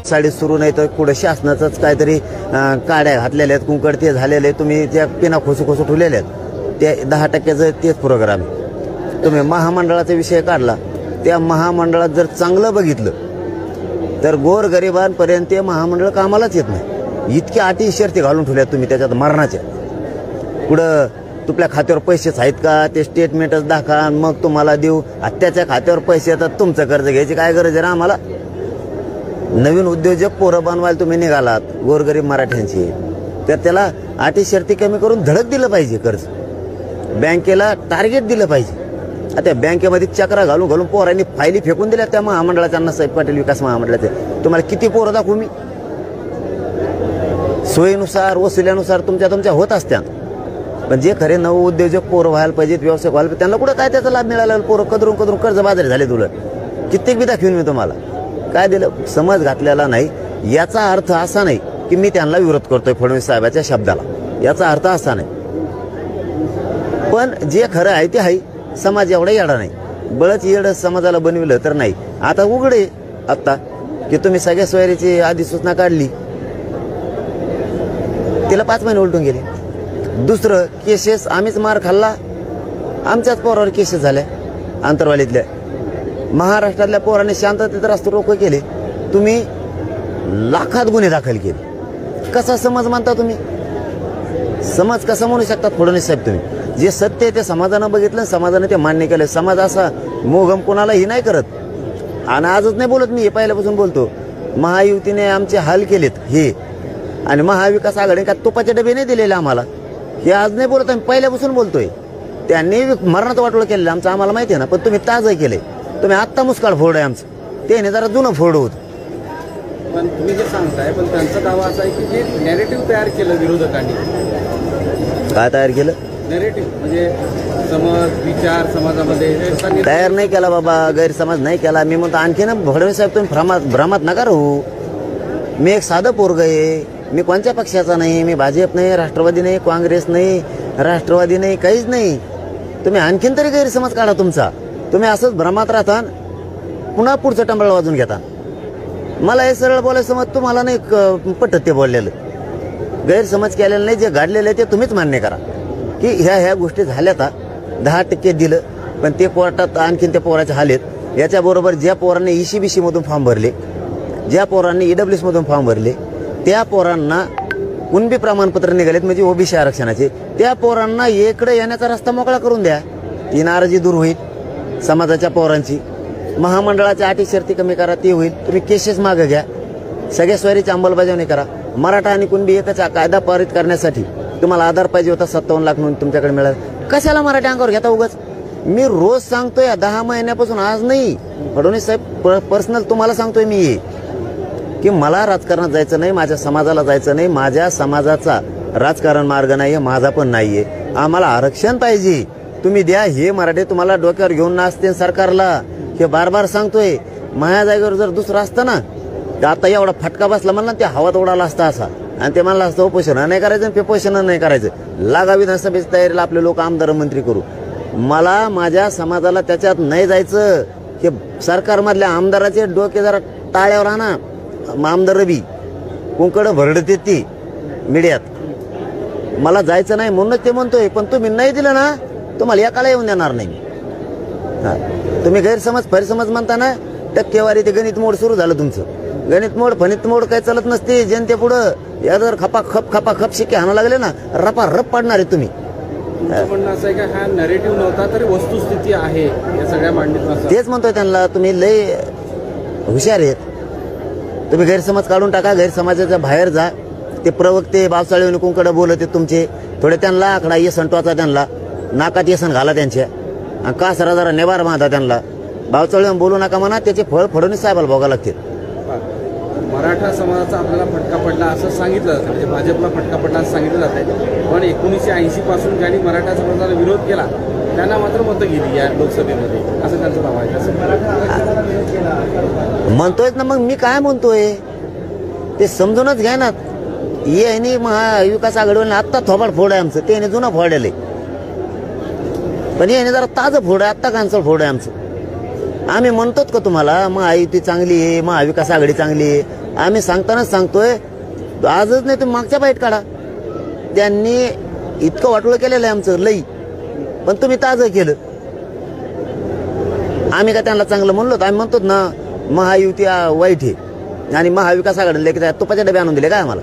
साडी सुरू नाही तर कुठं शासनाचंच काहीतरी काड्या घातलेल्या आहेत, कुंकड ते झालेले, तुम्ही त्या पिना खोसू खोसू ठेवलेल्या आहेत. ते 10% तेच प्रोग्राम. तुम्ही महामंडळाचा विषय काढला, त्या महामंडळात जर चांगलं बघितलं तर गोरगरिबांपर्यंत ते महामंडळ कामालाच येत नाही. इतक्या अटी शर्ती घालून ठेवल्या तुम्ही त्याच्यात मरणाच्या. पुढं तुमच्या खात्यावर पैसेच आहेत का ते स्टेटमेंटच दाखवा मग तुम्हाला देऊ. त्याच्या खात्यावर पैसे येतात, तुमचं कर्ज घ्यायची काय गरज आहे ना आम्हाला. नवीन उद्योजक पोरं बनवायला तुम्ही निघालात गोरगरीब मराठ्यांची, तर त्याला अटी शर्ती कमी करून धडक दिलं पाहिजे. कर्ज बँकेला टार्गेट दिलं पाहिजे. आता बँकेमध्ये चक्रा घालून घालून पोरांनी फायली फेकून दिल्या त्या महामंडळाच्या, अण्णासाहेब पाटील विकास महामंडळाचे. तुम्हाला किती पोरं दाखवू मी. सोयीनुसार वसुल्यानुसार तुमच्या होत असत्या, पण जे खरे नव उद्योजक पोरं व्हायला पाहिजेत, व्यवसाय व्हायला पाहिजे, त्यांना कुठं काय त्याचा लाभ मिळाला. पोरं कदरून कदरून कर्ज बाजारी झाले. तुला कित्येक बी दाखवून मी तुम्हाला काय दिलं. समज घातलेला नाही. याचा अर्थ असा नाही की मी त्यांना विरोध करतोय फडणवीस साहेबाच्या शब्दाला, याचा अर्थ असा नाही. पण जे खरं आहे ते आहे. समाज एवढा येडा नाही. बळच येडं समाजाला बनविलं तर नाही. आता उघडे आता की तुम्ही सगळ्या सोयरीची अधिसूचना काढली, तिला 5 महिने उलटून गेले. दुसरं केसेस आम्हीच मार खाल्ला, आमच्याच पोरावर केसेस झाल्या आंतरवालीतल्या. महाराष्ट्रातल्या पोरांनी शांततेत रस्ते रोको केले, तुम्ही लाखात गुन्हे दाखल केले. कसा समाज मानता तुम्ही. समाज कसा म्हणू शकतात फडणवीस साहेब तुम्ही. जे सत्य आहे ते समाजानं बघितलं, समाजानं ते मान्य केलं. समाज असा मोगम कोणालाही नाही करत. आणि आजच नाही बोलत मी, हे पहिल्यापासून बोलतो. महायुतीने आमचे हाल केलेत हे, आणि महाविकास आघाडी का तुपाचे डबे नाही दिलेले आम्हाला, हे आज नाही बोलत. आम्ही पहिल्यापासून बोलतोय. त्यांनी मरणाचं वाटोळं केलेलं आमचं आम्हाला माहिती आहे ना. पण तुम्ही ताजं केले. तुम्ही आत्ता मुस्काळ फोड आहे आमचं, त्याने जरा जुनं फोड होत. पण तुम्ही जे सांगताय, पण त्यांचा दावा असा आहे की जे नॅरेटिव्ह तयार केलं विरोधकांनी. काय तयार केलं. नॅरेटिव्ह म्हणजे समज विचार समाजामध्ये तयार नाही केला बाबा, गैरसमज नाही केला. मी म्हणतो आणखी ना फडणवीस साहेब तुम्ही भ्रमात नका राहू. मी एक साधं पोरग आहे. मी कोणत्या पक्षाचा नाही. मी भाजप नाही, राष्ट्रवादी नाही, काँग्रेस नाही, राष्ट्रवादी नाही, काहीच नाही. तुम्ही आणखीन तरी गैरसमज काढा तुमचा. तुम्ही असंच भ्रमात राहता, पुन्हा पुढचं टंबळ वाजून घेता. मला हे सरळ बोलायचं मग तुम्हाला नाही पटत ते बोललेलं. गैरसमज केलेलं नाही, जे घडलेलं आहे ते तुम्हीच मान्य करा की ह्या गोष्टी झाल्या. 10% दिलं, पण ते कोर्टात आणखीन त्या पोराचे हाल आहेत. याच्याबरोबर ज्या पोरांनी ECBC मधून फॉर्म भरले, ज्या पोरांनी EWS मधून फॉर्म भरले, त्या पोरांना कुणबी प्रमाणपत्र निघालेत म्हणजे OBC आरक्षणाचे, त्या पोरांना इकडे येण्याचा रस्ता मोकळा करून द्या. ती नाराजी दूर होईल समाजाच्या पोरांची. महामंडळाच्या अटी शर्ती कमी करा, ते होईल. तुम्ही केसेस मागे घ्या, सगळ्या स्वारीची अंमलबजावणी करा. मराठा आणि कुणबी एकच कायदा पारित करण्यासाठी तुम्हाला आधार पाहिजे होता, 57 लाख म्हणून तुमच्याकडे मिळाला. कशाला मराठी अंगावर घेता उगाच. मी रोज सांगतोय 10 महिन्यापासून, आज नाही. फडणवीस साहेब पर्सनल तुम्हाला सांगतोय मी की मला राजकारणात जायचं नाही, माझ्या समाजाला जायचं नाही. माझ्या समाजाचा राजकारण मार्ग नाहीये, माझा पण नाहीये. आम्हाला आरक्षण पाहिजे, तुम्ही द्या. हे मराठे तुम्हाला डोक्यावर घेऊन नाचते सरकारला, हे बार बार सांगतोय. माझ्या जागेवर जर दुसरं असतं ना, तर आता एवढा फटका बसला म्हणला ते हवात उडाला असता असा. आणि ते म्हणलं असतं उपोषण नाही करायचं, पेपोषण नाही करायचं. लागा विधानसभेच्या तयारीला आपले लोक आमदार मंत्री करू. मला माझ्या समाजाला त्याच्यात नाही जायचं. हे सरकारमधल्या आमदाराचे डोके जरा टाळ्यावर आणा. आमदार रवी कुंकड भरडते ती मीडियात. मला जायचं नाही म्हणूनच ते म्हणतोय. पण तुम्ही नाही दिलं ना, तुम्हाला एकाला येऊन देणार नाही. तुम्ही गैरसमज म्हणता ना, टक्केवारी ते गणित मोड सुरू झालं तुमचं. गणित मोड फणित मोड काही चालत नसते जनते पुढं. या जर खप शिक्के हाणं लागले ना, रपा रप पडणार आहे तुम्ही. म्हणणं असं आहे का हा नॅरेटिव्ह नव्हता तरी वस्तुस्थिती आहे या सगळ्या मांडणीत. तेच म्हणतोय त्यांना, तुम्ही लय हुशार आहेत. तुम्ही गैरसमज काढून टाका, गैरसमाजाच्या बाहेर जा. ते प्रवक्ते बावसाळे कुंकड बोलत तुमचे थोडे, त्यांना आकडा येसन टोचा, त्यांना नाकात येसन घाला त्यांच्या, आणि का जरा नेबार बांधा त्यांना. बावसाळे बोलू नका म्हणा, त्याचे फळ फडणवीस साहेबाला भोगा लागतील. मराठा समाजाचा आपल्याला फटका पडला असं सांगितलं जातं, म्हणजे भाजपला फटका पडला असं सांगितलं जात आहे. पण 1980 पासून ज्यांनी मराठा समाजाला विरोध केला त्यांना मात्र मतं गेली या लोकसभेमध्ये, असं त्यांचं दावा आहे. म्हणतोय ना, मग मी काय म्हणतोय ते समजूनच घ्या ना. यांनी महाविकास आघाडीवर आत्ता थोबाड फोड आहे आमचं, ते जुनं फोडले. पण याने जरा ताजं फोड आहे, आत्ता कांचळ फोड आहे आमचं. आम्ही म्हणतोच का तुम्हाला महायुती चांगली आहे, महाविकास आघाडी चांगली आहे. आम्ही सांगतानाच सांगतोय, आजच नाही तुम्ही मागच्या बाईट काढा. त्यांनी इतकं वाटोळं केलेलं आहे आमचं लई, पण तुम्ही ताजं केलं. आम्ही का त्यांना चांगलं म्हणलो? आम्ही म्हणतो ना महायुती वाईट आहे आणि महाविकास आघाडीला की तुपाच्या डबे आणून दिले काय आम्हाला.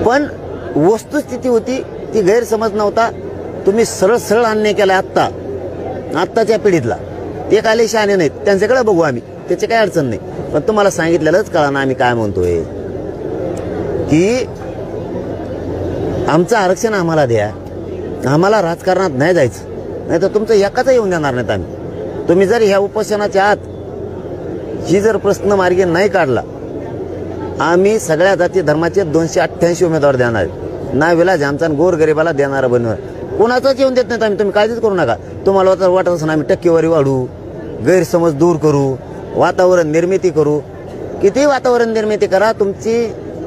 पण वस्तुस्थिती होती ती गैरसमज नव्हता. तुम्ही सरळ सरळ अन्याय केला आत्ताच्या पिढीतला. ते काय शहाणे नाहीत, त्यांच्याकडे बघू आम्ही, त्याची काही अडचण नाही. पण तुम्हाला सांगितलेलंच कळा ना आम्ही काय म्हणतोय की आमचं आरक्षण आम्हाला द्या, आम्हाला राजकारणात नाही जायचं, नाही तर तुमचं एकाचा येऊन देणार नाहीत आम्ही. तुम्ही जर ह्या उपोषणाच्या आत ही जर प्रश्न मार्गी नाही काढला, आम्ही सगळ्या जाती धर्माचे 288 उमेदवार देणार ना विलाज आमचा गोरगरिबाला देणारा बनवणार. कोणाचाच येऊन देत नाहीत आम्ही, तुम्ही काळजीच करू नका. तुम्हाला वाटत असं आम्ही टक्केवारी वाढू, गैरसमज दूर करू, वातावरण निर्मिती करू. किती वातावरण निर्मिती करा, तुमची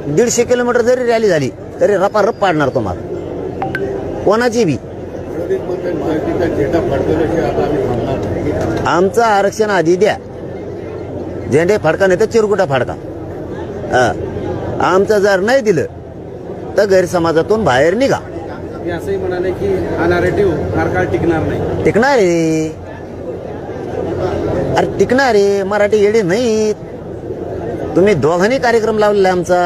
150 किलोमीटर जरी रॅली झाली तरी रपारप पाडणार तुम्हाला, कोणाची बी. आमचं आरक्षण आधी द्या, झेंडे फाडका नाही तर चिरकुटा फाडका. आमचं जर नाही दिलं तर गैरसमाजातून बाहेर निघा. मी असंही म्हणाले की हा नॅरेटिव्ह फार काळ टिकणार नाही. टिकणार आहे, अरे टिकणार आहे. मराठी येडे नाहीत. तुम्ही दोघांनी कार्यक्रम लावलेला आमचा,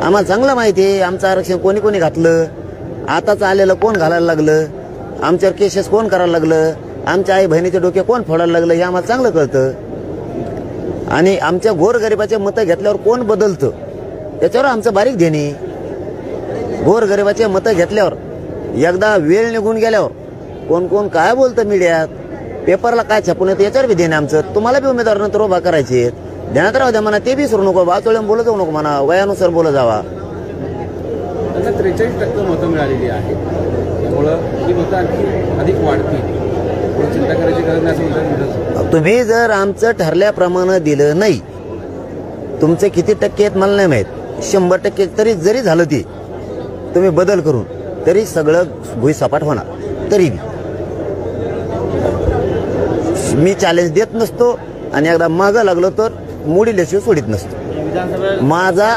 आम्हाला चांगलं माहिती आहे आमचं आरक्षण कोणी कोणी घातलं, आताच आलेलं कोण घालायला लागलं, आमच्यावर केसेस कोण करायला लागलं, आमच्या आई बहिणीचे डोके कोण फोडायला लागलं, हे आम्हाला चांगलं कळतं. आणि आमच्या गोरगरिबाचे मतं घेतल्यावर कोण बदलतं त्याच्यावर आमचं बारीक देणे. गोरगरिबाचे मतं घेतल्यावर एकदा वेळ निघून गेल्यावर कोण कोण काय बोलतं मीडियात, पेपरला काय छापून येतं याच्यावर बी देणे आमचं. तुम्हाला बी उमेदवार नंतर उभा करायचे, ध्यानात राहू द्या म्हणा. ते बी सुरू नको, बाचोळ्यान बोलत जाऊ नको म्हणा, वयानुसार बोलत जावा. त्यांना 43% मतं मिळालेली आहे, त्यामुळं ही मतं आणखी अधिक वाढतील. चिंता करायची गरज नाही. तुम्ही जर आमचं ठरल्याप्रमाणे दिलं नाही, तुमचे किती टक्के आहेत मला नाही माहीत, 100% तरी जरी झालं ते तुम्ही बदल करून तरी सगळं भुईसपाट होणार. तरी मी चॅलेंज देत नसतो आणि एकदा मागं लागलो तर मोडील्याशिवाय सोडित नसतो. माझा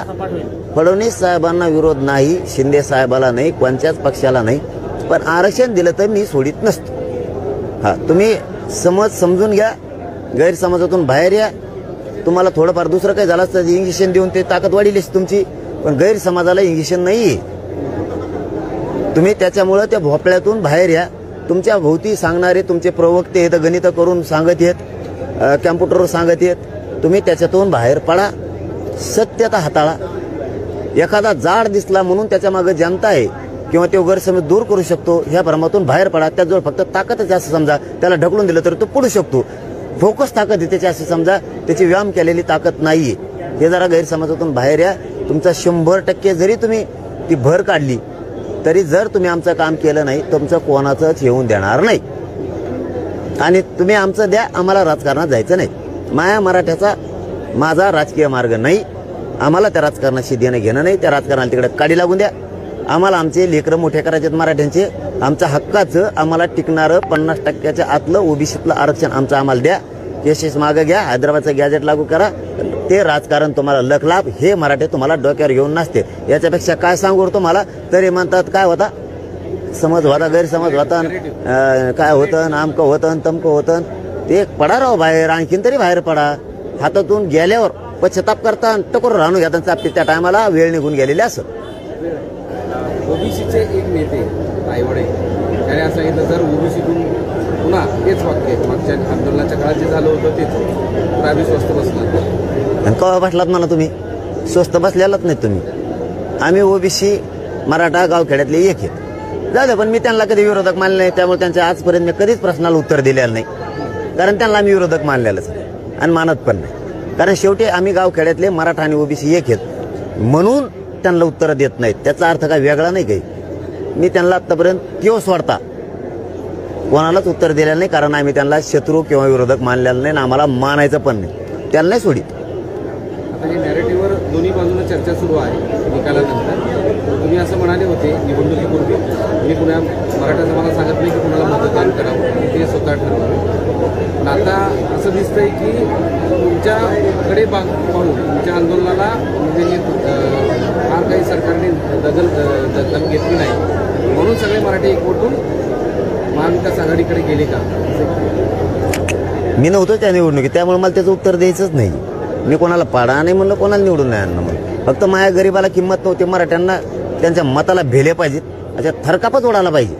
फडणवीस साहेबांना विरोध नाही, शिंदे साहेबाला नाही, कोणत्याच पक्षाला नाही, पण आरक्षण दिलं तर मी सोडित नसतो. हा, तुम्ही समजून घ्या, गैरसमजातून बाहेर या. तुम्हाला थोडंफार दुसरं काही झालं असतं इंजेक्शन देऊन ते ताकद वाढीलीच तुमची, पण गैरसमाजाला इंजेक्शन नाही. तुम्ही त्याच्यामुळं त्या भोपळ्यातून बाहेर या. तुमच्या भोवती सांगणारे तुमचे प्रवक्ते आहेत, गणित करून सांगत आहेत, कॅम्प्युटरवर सांगत आहेत, तुम्ही त्याच्यातून बाहेर पडा, सत्यता हाताळा. एखादा जाड दिसला म्हणून त्याच्या मागे जनता आहे किंवा तो गैरसमज दूर करू शकतो, ह्या भ्रमातून बाहेर पडा. त्याजवळ फक्त ताकदच असं समजा, त्याला ढकलून दिलं तर तो पडू शकतो. फोकस ताकद आहे त्याची असं समजा, त्याची व्यायाम केलेली ताकद नाहीये. हे जरा गैरसमजातून बाहेर या. तुमचा 100% जरी तुम्ही ती भर काढली तरी जर तुम्ही आमचं काम केलं नाही, तुमचं कोणाचंच येऊन देणार नाही. आणि तुम्ही आमचं द्या, आम्हाला राजकारणात जायचं नाही. माया मराठ्याचा माझा राजकीय मार्ग नाही. आम्हाला त्या राजकारणाशी देणं घेणं नाही. त्या राजकारणाला तिकडे काडी लागून द्या. आम्हाला आमचे लेकरं मोठे करायचे मराठ्यांचे. आमच्या हक्काचं आम्हाला टिकणारं 50% आतलं ओबीसीतलं आरक्षण आमचं आम्हाला द्या. केसेस मागं घ्या, हैदराबादचं गॅजेट लागू करा. ते राजकारण तुम्हाला लख लाभ, हे मराठे तुम्हाला डोक्यावर घेऊन नसते. याच्यापेक्षा काय सांगू तुम्हाला, तरी म्हणतात काय होता समज होता, गैरसमज होता, काय होतं, आमकं होतं, तमकं होतं. ते पडा राव बाहेर, आणखीन तरी बाहेर पडा. हातातून गेल्यावर पश्चाताप करता, टकोर राहून घ्या चापते. त्या टायमाला वेळ निघून गेलेली असं. ओबीसीचे एक नेते आईवडे त्याने असं सांगितलं, जर ओबीसीतून पुन्हा तेच वाक्य मागच्या आंदोलनाच्या काळात जे झालं होतं तेच, तर आम्ही स्वस्त बसणार. कवा बसलात मला तुम्ही? स्वस्त बसलेलाच नाही तुम्ही. आम्ही ओबीसी मराठा गावखेड्यातले एक आहेत. जाऊ दे, पण मी त्यांना कधी विरोधक मानले नाही. त्यामुळे त्यांच्या आजपर्यंत मी कधीच प्रश्नाला उत्तर दिलेलं नाही, कारण त्यांना आम्ही विरोधक मानलेलंच आणि मानत पण नाही. कारण शेवटी आम्ही गावखेड्यातले मराठा आणि ओबीसी एक आहेत म्हणून त्यांना उत्तर देत नाहीत. त्याचा अर्थ काय वेगळा नाही काही. मी त्यांना आतापर्यंत किंवा सोडता कोणालाच उत्तर दिलेलं नाही, कारण आम्ही त्यांना शत्रू किंवा विरोधक मानलेलं नाही, आम्हाला मानायचं पण नाही. त्यांना नाही सोडित. आता हे नॅरेटिव्हवर दोन्ही बाजूने चर्चा सुरू आहे निकालानंतर. तुम्ही असं म्हणाले होते निवडणुकीपूर्वी, मी कुणा मराठा समाजाला सांगत नाही की कुणाला मतदान करावं, ते स्वतः ठरवावं. पण आता असं दिसतंय की तुमच्याकडे पाहून तुमच्या आंदोलनाला म्हणजे फार काही सरकारने दखल घेतली नाही म्हणून सगळे मराठी एकवटून महाविकास आघाडीकडे गेले का? मी नव्हतो त्या निवडणुकीत, त्यामुळे मला त्याचं उत्तर द्यायचंच नाही. मी कोणाला पाडा नाही म्हणलं, कोणाला निवडून नाही आणलं म्हणलं. फक्त माझ्या गरीबाला किंमत नव्हती, मराठ्यांना त्यांच्या मताला भेले पाहिजेत, अशा थरकापच उडाला पाहिजे.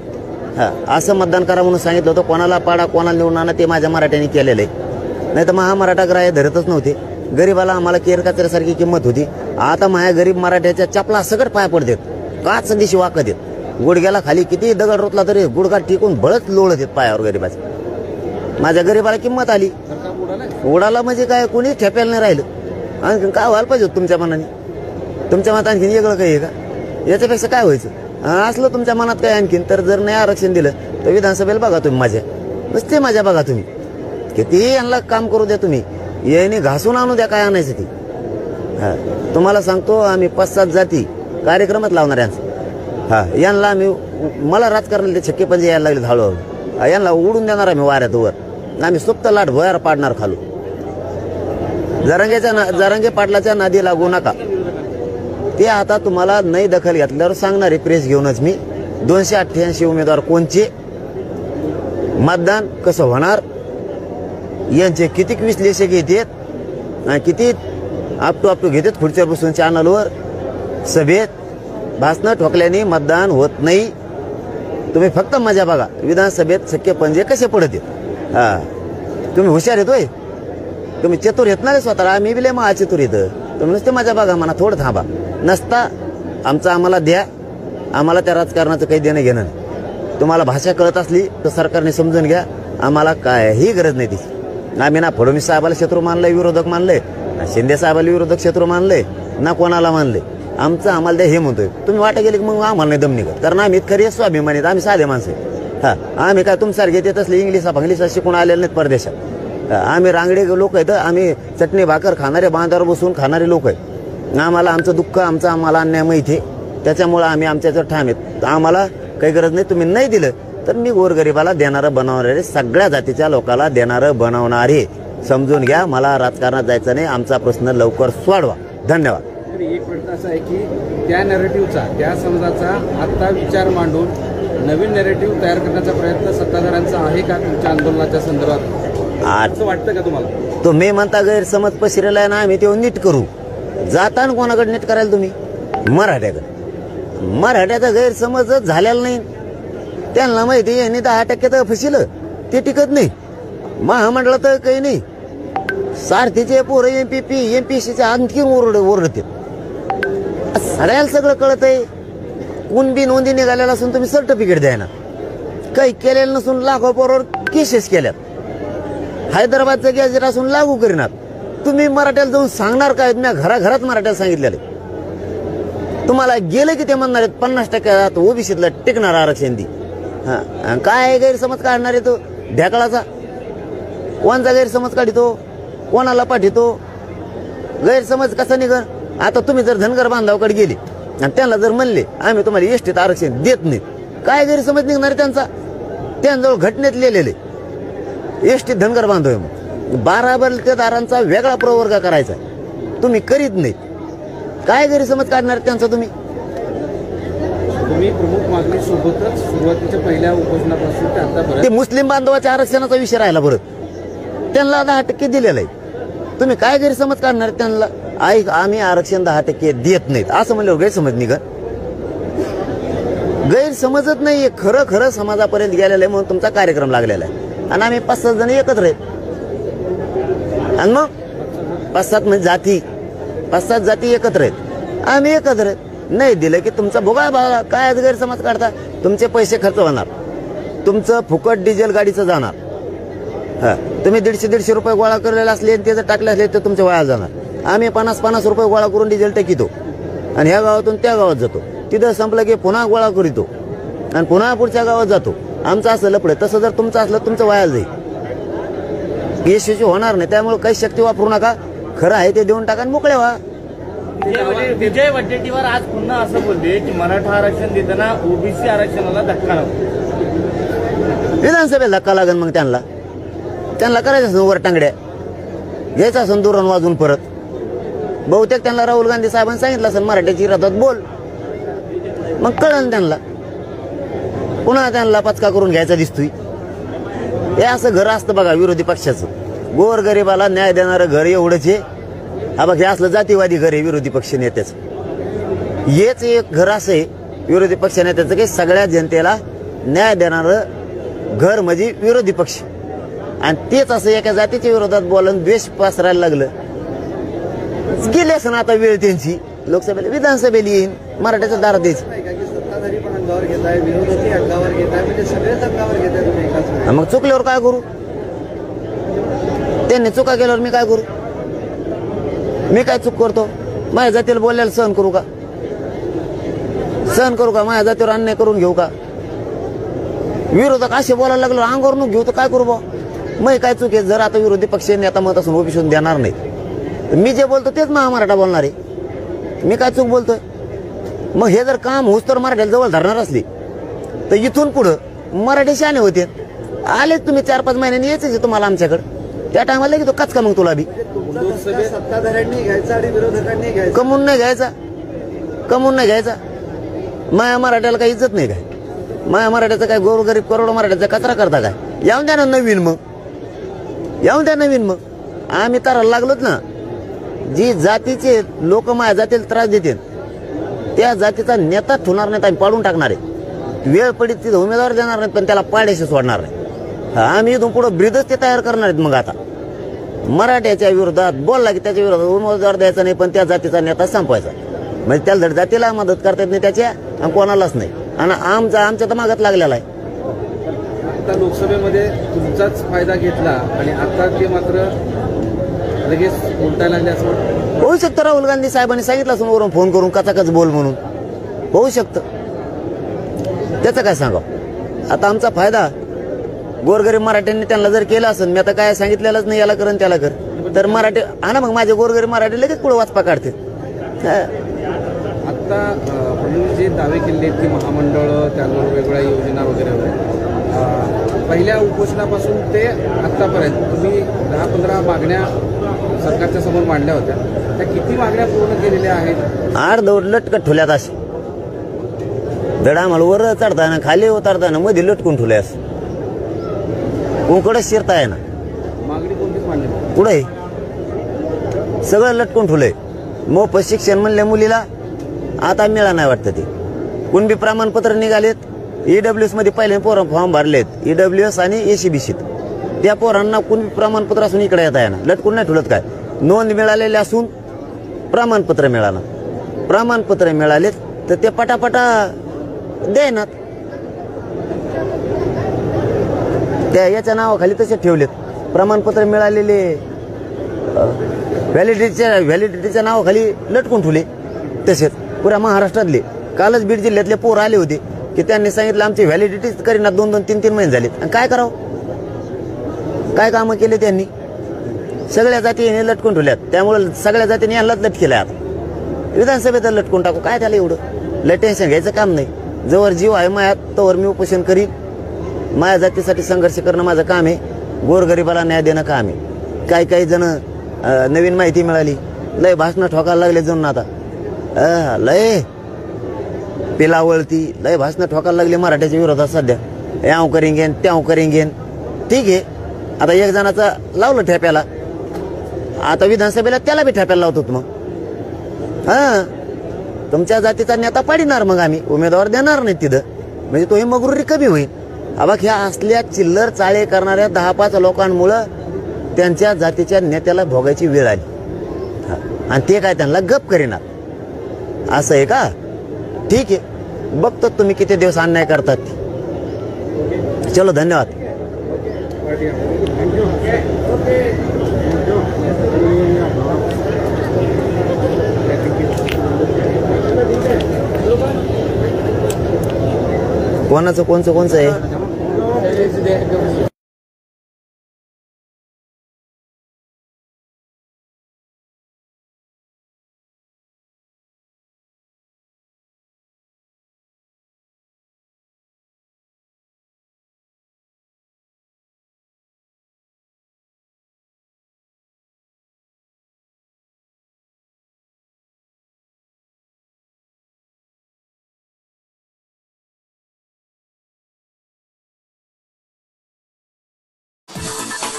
असं मतदान करा म्हणून सांगितलं होतं. कोणाला पाडा कोणाला निवडून आणा ते माझ्या मराठ्यांनी केलेलं आहे. नाही तर महामराठा ग्राह्य धरतच नव्हते. गरीबाला आम्हाला केर काचऱ्यासारखी किंमत होती. आता माझ्या गरीब मराठ्याच्या चपला सगळं पाया पडतात, काच दिशी वाकत आहेत. गुडघ्याला खाली किती दगड रोतला तरी गुडघा टिकून बळच लोळत आहेत पायावर गरीबाचे. माझ्या गरीबाला किंमत आली. उडाला म्हणजे काय, कोणीच ठेप्याला नाही राहिलं. आणखीन काय व्हायला पाहिजे तुमच्या मनाने? तुमच्या मनात आणखीन वेगळं काही आहे का? याच्यापेक्षा काय व्हायचं? असलं तुमच्या मनात काय आणखीन, तर जर नाही आरक्षण दिलं तर विधानसभेला बघा तुम्ही माझ्या, नुसते माझ्या बघा तुम्ही. किती यांना काम करू द्या तुम्ही, याने घासून आणू द्या काय आणायचं ती. तुम्हाला सांगतो, आम्ही 5-7 जाती कार्यक्रमात लावणार यांचं. यांना आम्ही, मला राजकारणाला ते छक्के पंजे यायला लागले हळूहळू. यांना उडून देणार आम्ही वाऱ्यात वर. आम्ही सुप्त लाट भयार पाडणार खालू. जरांगे पाटलाच्या नादी लागू नका. ते आता तुम्हाला नाही दखल घेतल्यावर सांगणारे प्रेस घेऊनच मी. 288 उमेदवार कोणचे, मतदान कसं होणार, यांचे किती विश्लेषक येतात, किती आपटू घेतात खुर्चीवर बसून चॅनलवर. सभेत भाषणं ठोकल्याने मतदान होत नाही. तुम्ही फक्त मजा बघा. विधानसभेत छक्के पंजे कसे पडत आहेत. तुम्ही हुशार येतोय, तुम्ही चतुर येत नाही स्वतःला. आम्ही बी लय महाचतुर येतं. तुम्ही नुसते मजा बघा, म्हणा थोडं थांबा. नसता आम्हाला द्या. आम्हाला त्या राजकारणाचं काही देणं घेणं नाही. तुम्हाला भाषा कळत असली तर सरकारने समजून घ्या. आम्हाला काही गरज नाही तिची. आम्ही ना फडणवीस साहेबाला शत्रू मानलंय, विरोधक मानलंय, ना शिंदे साहेबाला विरोधक शत्रू मानलंय, ना कोणाला मानले. आम्हाला द्या हे म्हणतोय. तुम्ही वाटा गेले की मग आम्हाला नाही दम निघत. कारण आम्ही खरी स्वाभिमानीत, आम्ही साधे माणसं आहे. आम्ही काय तुमच्यासारखे येत असले इंग्लिशा शिकून आलेले नाहीत परदेशात. आम्ही रांगडे लोक आहेत. आम्ही चटणी भाकर खाणारे, बांधावर बसून खाणारे लोक आहेत. आम्हाला आमचं दुःख, आम्हाला अन्याय माहिती आहे. त्याच्यामुळे आम्ही आमच्यावर ठाम आहेत. आम्हाला काही गरज नाही. तुम्ही नाही दिलं तर मी गोरगरिबाला देणारं बनवणारे, सगळ्या जातीच्या लोकांना देणारं बनवणारे. समजून घ्या. मला राजकारणात जायचं नाही. आमचा प्रश्न लवकर सोडवा. धन्यवाद. एक प्रश्न असा आहे की त्या नॅरेटिव्हचा, त्या समाजाचा आता विचार मांडून नवीन नॅरेटिव्ह तयार करण्याचा प्रयत्न सत्ताधाऱ्यांचा आहे का तुमच्या आंदोलनाच्या संदर्भात? असं वाटतं का तुम्हाला? तुम्ही म्हणता गैरसमज पसरेला आहे ना, आम्ही ते नीट करू. जाताना कोणाकडे नीट करायला तुम्ही? मराठ्याचा गैरसमजच झालेला नाही. त्यांना माहिती यांनी 10% तर फसिलं, ते टिकत नाही. महामंडळात काही नाही. सारथीचे पोरं एमपीसीचे आणखी ओरडते. सगळ्याला सगळं कळत आहे. कुणबी नोंदी निघालेला असून तुम्ही सर्टिफिकेट द्या ना. काही केलेलं नसून लाखो पोरावर केसेस केल्यात. हैदराबादचं गॅजेट असून लागू करीनात. तुम्ही मराठ्याला जाऊन सांगणार काय? मी घराघरात मराठ्याला सांगितलेलं. तुम्हाला गेलं की ते म्हणणार आहेत 50% ओबीसीतलं टिकणार आरक्षण दी. काय गैरसमज काढणार आहे तो ढेकळाचा? कोणचा गैरसमज काढितो, कोणाला पाठवतो? गैरसमज कसा निघण? आता तुम्ही जर धनगर बांधवाकडे गेले आणि त्यांना जर म्हणले आम्ही तुम्हाला एसटीत आरक्षण देत नाही, काय गैरसमज निघणार त्यांचा? त्यांजवळ घटनेत लिहिलेले एसटीत धनगर बांधव. 12 बलतेदारांचा वेगळा प्रवर्ग करायचा, तुम्ही करीत नाही. काय गैरसमज काढणार त्यांचा तुम्ही? तुम्ही प्रमुख मागणी सोबतच सुरुवातीच्या पहिल्या उपोषणापासून ते आतापर्यंत ते मुस्लिम बांधवाच्या आरक्षणाचा विषय राहिला. बरं, त्यांना 10% दिलेलं आहे. तुम्ही काय गैरसमज काढणार त्यांना? आम्ही आरक्षण 10% देत नाहीत असं म्हणल्यावर गैरसमज निघत? गैरसमजच नाहीये. खरं खरं समाजापर्यंत गेलेलं आहे म्हणून तुमचा कार्यक्रम लागलेला आहे. आणि आम्ही 5-7 जण एकत्र आहेत. आणि मग 5-7 म्हणजे जाती, 5-7 जाती एकत्र आहेत. आम्ही एकत्र आहेत. नाही दिलं की तुमचा भोगा बघा. काय गैरसमज काढता? तुमचे पैसे खर्च होणार, तुमचं फुकट डिझेल गाडीचं जाणार. तुम्ही 150-150 रुपये गोळा करलेले असले आणि ते जर टाकले असले तर तुमचे वाया जाणार. आम्ही 50-50 रुपये गोळा करून डिझेल टाकीतो आणि ह्या गावातून त्या गावात जातो. तिथं संपलं की पुन्हा गोळा करीतो आणि पुन्हा पुढच्या गावात जातो. आमचं असं लपडे. तसं जर तुमचं असलं तुमचं वाया जाईल, यशस्वी होणार नाही. त्यामुळे काही शक्ती वापरू नका. खरं आहे ते देऊन टाका आणि मोकळे व्हा. विजय वडेट्टीवार आज पुन्हा असं बोलले की मराठा आरक्षण देताना ओबीसी आरक्षणाला धक्का नको. विधानसभेला धक्का लागेल. मग त्यांना करायचं वर टांगड्या. घ्यायचा असेल दुरण वाजून परत. बहुतेक त्यांना राहुल गांधी साहेबांनी सांगितलं असेल मराठ्याच्या विरोधात बोल, मग कळलं त्यांना. पुन्हा त्यांना पचका करून घ्यायचा दिसतोय. हे असं घर असतं बघा विरोधी पक्षाचं. गोरगरिबाला न्याय देणारं घर एवढंच आहे. हा बघ, हे असलं जातीवादी घर आहे विरोधी पक्ष नेत्याचं. हेच एक घर असं आहे विरोधी पक्ष नेत्याचं की सगळ्या जनतेला न्याय देणारं घर म्हणजे विरोधी पक्ष. आणि तेच असं एका जातीच्या विरोधात बोलून द्वेष पसरायला लागलं. गेले असं आता वेळ त्यांची लोकसभेला विधानसभेला येईन मराठ्याच्या दारात द्यायची. सत्ताधारी पण अंगावर घेत आहे, विरोधी अंगावर घेत आहे, म्हणजे सगळेच अंगावर घेत आहे तुम्ही एकाच वेळी. मग चुकल्यावर काय करू? त्यांनी चुका केल्यावर मी काय करू? मी काय चूक करतो? माझ्या जातीला बोलायला सहन करू का? सहन करू का? माझ्या जातीवर अन्याय करून घेऊ का? विरोधक असे बोलायला लागलो अंगावर नको घेऊ तर काय करू बा? मग काय चूक आहे? जर आता विरोधी पक्ष नेता मत असून ओबीसी देणार नाही, मी जे बोलतो तेच मराठा बोलणार आहे. मी काय चूक बोलतोय? मग हे जर काम होस तर मराठ्याला जवळ धरणार असली तर इथून पुढं मराठी शाने होते. आलेच तुम्ही 4-5 महिन्यांनी यायचे तुम्हाला आमच्याकडे. त्या टायमाला की तो कचका मग तुला बी सत्ताधाऱ्यांनी घ्यायचा आणि विरोधकांनी घ्यायचा. कमवून नाही घ्यायचा. कमवून नाही घ्यायचा. माया मराठ्याला काही इज्जत नाही काय? माया मराठ्याचा काय गोरगरीब करोडो मराठ्याचा कचरा करता काय? येऊन द्या ना नवीन. मग येऊन द्या नवीन. मग आम्ही तर लागलोच ना. जी जातीचे लोक माझ्या जातीला त्रास देतील त्या जातीचा नेता ठेवणार नाहीत. आम्ही पाडून टाकणार आहे. वेळ पडीत तिथं उमेदवार देणार नाहीत पण त्याला पाड्याशी सोडणार नाही. आम्ही इथून पुढे ब्रिदच ते तयार करणार आहेत. मग आता मराठ्याच्या विरोधात बोलला की त्याच्या विरोधात उमेदवार द्यायचा नाही पण त्या जातीचा नेता संपवायचा. म्हणजे त्याला धड जातीला मदत करता येत नाही त्याच्या आणि कोणालाच नाही. आणि आमच्या तर मागत लागलेला आहे. आता लोकसभेमध्ये तुमचाच फायदा घेतला आणि आता ते मात्र लगेच उलटायला लागले असं वाटतं. होऊ शकतं. राहुल गांधी साहेबांनी सांगितलं समोरून फोन करून कचाकच बोल म्हणून. होऊ शकतं. त्याचं काय सांगावं? आता आमचा फायदा गोरगरीब मराठ्यांनी त्यांना जर केला असेल, मी आता काय सांगितलेलंच नाही याला कर आणि त्याला कर, तर मराठी हा ना मग माझे गोरगरीब मराठी लगेच पुढे वाचपा काढते. आता आपण जे दावे केले की महामंडळ त्यावर वेगवेगळ्या योजना वगैरे वगैरे पहिल्या उपोषणापासून ते आतापर्यंत तुम्ही 10-15 मागण्या सरकारच्या समोर मांडल्या होत्या. त्या किती मागण्या पूर्ण केलेल्या आहेत? 8 लटकट ठेवल्यात असे. दडा मला वर चढताना खाली उतरताना मध्ये लटकून ठेवले असं. कोणकडे शिरताय ना मागणी कोणतीच मांडली पुढे सगळं लटकून ठेवलंय. मोफत शिक्षण म्हणले मुलीला आता मिळा नाही वाटतं. ते कुणबी प्रमाणपत्र निघालेत. EWS मध्ये पहिले पोरं फॉर्म भरलेत. EWS आणि ACBC. त्या पोरांना कुणबी प्रमाणपत्र असून इकडे येता येणार. लटकून नाही ठेवलं काय? नोंद मिळालेली असून प्रमाणपत्र मिळालं. प्रमाणपत्र मिळालेत तर ते पटापटा देणार. त्या याच्या नावाखाली तसे ठेवलेत. प्रमाणपत्र मिळालेले व्हॅलिडिटीच्या नावाखाली लटकून ठेवले. तसेच पुऱ्या महाराष्ट्रातले कालच बीड जिल्ह्यातले पोर आले होते की त्यांनी सांगितलं आमची व्हॅलिडिटीच करीना 2-2, 3-3 महिने झालेत. आणि काय करावं? काय कामं केले त्यांनी? सगळ्या जातीने लटकून ठेवल्यात. त्यामुळे सगळ्या जातीने यांनाच लटकेलं. आता विधानसभेत लटकून टाकू काय त्याला एवढं? लय टेन्शन घ्यायचं काम नाही. जवळ जीव आहे मायात तोवर मी उपोषण करीन. माझ्या जातीसाठी संघर्ष करणं माझं काम आहे. गोरगरिबाला न्याय देणं काम आहे. काही जण नवीन माहिती मिळाली लय भाषणं ठोकायला लागले जणून. आता लय पिलावळती लय भाषणं ठोकायला लागली मराठ्याच्या विरोधात सध्या. याव करेंगेन त्याव करेंगेन. ठीक आहे. आता एक जणाचा लावलं ठेप्याला. आता विधानसभेला त्याला बी ठेप्याला लावतो. मग तुमच्या जातीचा नेता पाडणार. मग आम्ही उमेदवार देणार नाही तिथं. म्हणजे तोही मगरुरी कमी होईल. बघ ह्या असल्या चिल्लर चाळे करणाऱ्या 10-5 लोकांमुळं त्यांच्या जातीच्या नेत्याला भोगायची वेळ आली. आणि ते काय त्यांना गप करीनात असं आहे का? ठीक आहे. बघतो तुम्ही किती दिवस अन्याय करतात. चलो धन्यवाद. कोणचं आहे?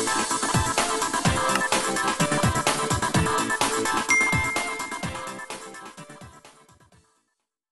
आहे